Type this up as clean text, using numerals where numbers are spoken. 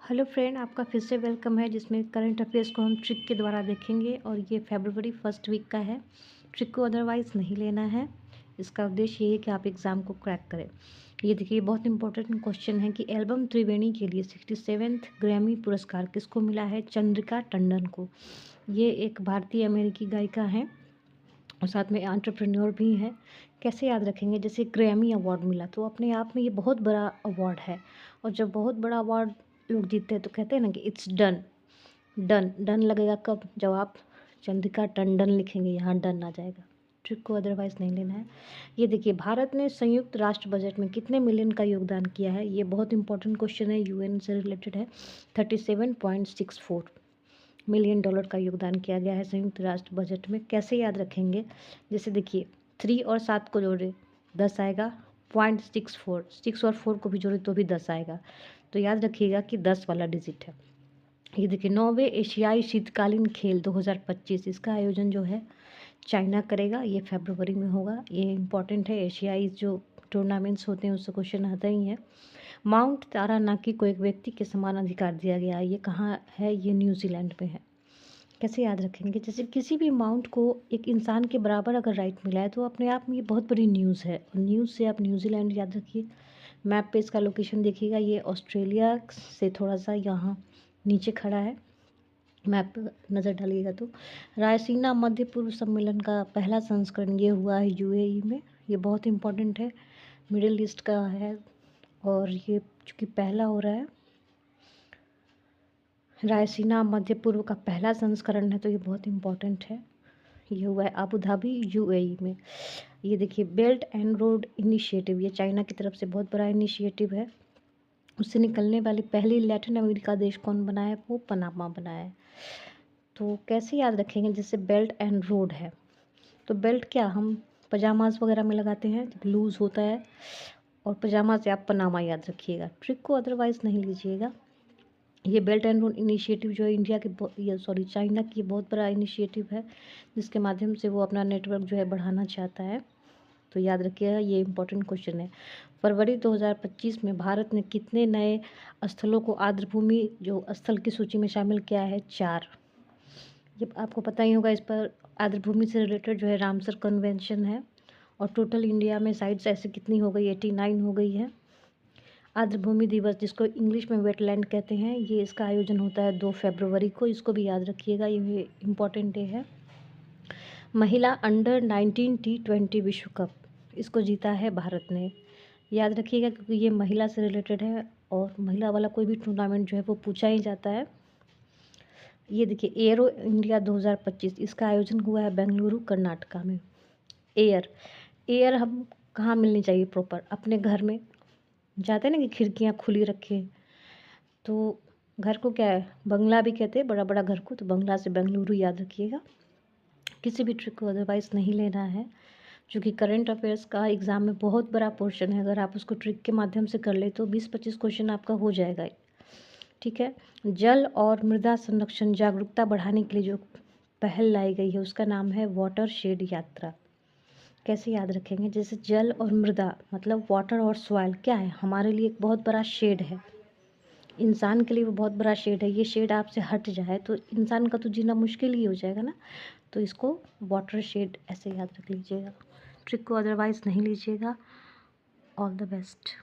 Hello friend, आपका फिर से वेलकम है जिसमें करंट अफेयर्स को हम ट्रिक के द्वारा देखेंगे और ये फरवरी फर्स्ट वीक का है। ट्रिक को अदरवाइज़ नहीं लेना है। इसका उद्देश्य ये है कि आप एग्ज़ाम को क्रैक करें। ये देखिए, बहुत इंपॉर्टेंट क्वेश्चन है कि एल्बम त्रिवेणी के लिए 67th ग्रैमी पुरस्कार किसको मिला है? चंद्रिका टंडन को। ये एक भारतीय अमेरिकी गायिका हैं और साथ में एंटरप्रेन्योर भी हैं। कैसे याद रखेंगे? जैसे ग्रैमी अवार्ड मिला तो अपने आप में ये बहुत बड़ा अवार्ड है, और जब बहुत बड़ा अवार्ड लोग जीतते हैं तो कहते हैं ना कि इट्स डन। डन डन लगेगा कब? जब आप चंद्रिका टंडन लिखेंगे, यहाँ डन आ जाएगा। ट्रिक को अदरवाइज़ नहीं लेना है। ये देखिए, भारत ने संयुक्त राष्ट्र बजट में कितने मिलियन का योगदान किया है? ये बहुत इंपॉर्टेंट क्वेश्चन है, यूएन से रिलेटेड है। 37.64 मिलियन डॉलर का योगदान किया गया है संयुक्त राष्ट्र बजट में। कैसे याद रखेंगे? जैसे देखिए, 3 और 7 को जोड़े 10 आएगा, 0.64, 6 और 4 को भी जोड़े तो भी 10 आएगा। तो याद रखिएगा कि 10 वाला डिजिट है। ये देखिए, 9वें एशियाई शीतकालीन खेल 2025, इसका आयोजन जो है चाइना करेगा। ये फरवरी में होगा। ये इम्पॉर्टेंट है, एशियाई जो टूर्नामेंट्स होते हैं उससे क्वेश्चन आता ही है। माउंट तारानाकी को एक व्यक्ति के समान अधिकार दिया गया है। ये कहाँ है? ये न्यूजीलैंड में है। कैसे याद रखेंगे? जैसे किसी भी माउंट को एक इंसान के बराबर अगर राइट मिला है तो अपने आप में ये बहुत बड़ी न्यूज़ है, और न्यूज़ से आप न्यूजीलैंड याद रखिए। मैप पे इसका लोकेशन देखिएगा, ये ऑस्ट्रेलिया से थोड़ा सा यहाँ नीचे खड़ा है। मैप पर नज़र डालिएगा तो रायसीना मध्य पूर्व सम्मेलन का पहला संस्करण ये हुआ है यूएई में। ये बहुत इम्पोर्टेंट है, मिडिल ईस्ट का है, और ये चूँकि पहला हो रहा है, रायसीना मध्य पूर्व का पहला संस्करण है, तो ये बहुत इम्पोर्टेंट है। ये हुआ है अबू धाबी यूएई में। ये देखिए, बेल्ट एंड रोड इनिशिएटिव, ये चाइना की तरफ से बहुत बड़ा इनिशिएटिव है। उससे निकलने वाली पहली लैटिन अमेरिका देश कौन बना है? वो पनामा बना है। तो कैसे याद रखेंगे? जैसे बेल्ट एंड रोड है तो बेल्ट क्या हम पजामाज वगैरह में लगाते हैं जब लूज़ होता है, और पजामा से आप पनामा याद रखिएगा। ट्रिक को अदरवाइज़ नहीं लीजिएगा। ये बेल्ट एंड रोड इनिशिएटिव जो है इंडिया के चाइना की बहुत बड़ा इनिशिएटिव है, जिसके माध्यम से वो अपना नेटवर्क जो है बढ़ाना चाहता है। तो याद रखिएगा, ये इम्पोर्टेंट क्वेश्चन है। फरवरी 2025 में भारत ने कितने नए स्थलों को आर्द्रभूमि जो स्थल की सूची में शामिल किया है? 4। जब आपको पता ही होगा, इस पर आर्द्रभूमि से रिलेटेड जो है रामसर कन्वेंशन है, और टोटल इंडिया में साइट्स ऐसे कितनी हो गई? 89 हो गई है। आर्द्रभूमि दिवस, जिसको इंग्लिश में वेटलैंड कहते हैं, ये इसका आयोजन होता है 2 फरवरी को। इसको भी याद रखिएगा, ये इम्पॉर्टेंट डे है। महिला अंडर 19 T20 विश्व कप, इसको जीता है भारत ने। याद रखिएगा क्योंकि ये महिला से रिलेटेड है, और महिला वाला कोई भी टूर्नामेंट जो है वो पूछा ही जाता है। ये देखिए, एयरो इंडिया 2025, इसका आयोजन हुआ है बेंगलुरु कर्नाटका में। एयर एयर हम कहाँ मिलनी चाहिए? प्रॉपर अपने घर में। जाते हैं ना कि खिड़कियाँ खुली रखें, तो घर को क्या है, बंगला भी कहते हैं, बड़ा बड़ा घर को, तो बंगला से बेंगलुरु याद रखिएगा। किसी भी ट्रिक को अदरवाइज़ नहीं लेना है, क्योंकि करंट अफेयर्स का एग्ज़ाम में बहुत बड़ा पोर्शन है। अगर आप उसको ट्रिक के माध्यम से कर ले तो 20-25 क्वेश्चन आपका हो जाएगा। ठीक है। जल और मृदा संरक्षण जागरूकता बढ़ाने के लिए जो पहल लाई गई है उसका नाम है वाटर शेड यात्रा। कैसे याद रखेंगे? जैसे जल और मृदा मतलब वाटर और सॉइल क्या है? हमारे लिए एक बहुत बड़ा शेड है, इंसान के लिए वो बहुत बड़ा शेड है। ये शेड आपसे हट जाए तो इंसान का तो जीना मुश्किल ही हो जाएगा ना। तो इसको वाटर शेड ऐसे याद रख लीजिएगा। ट्रिक को अदरवाइज़ नहीं लीजिएगा। All the best.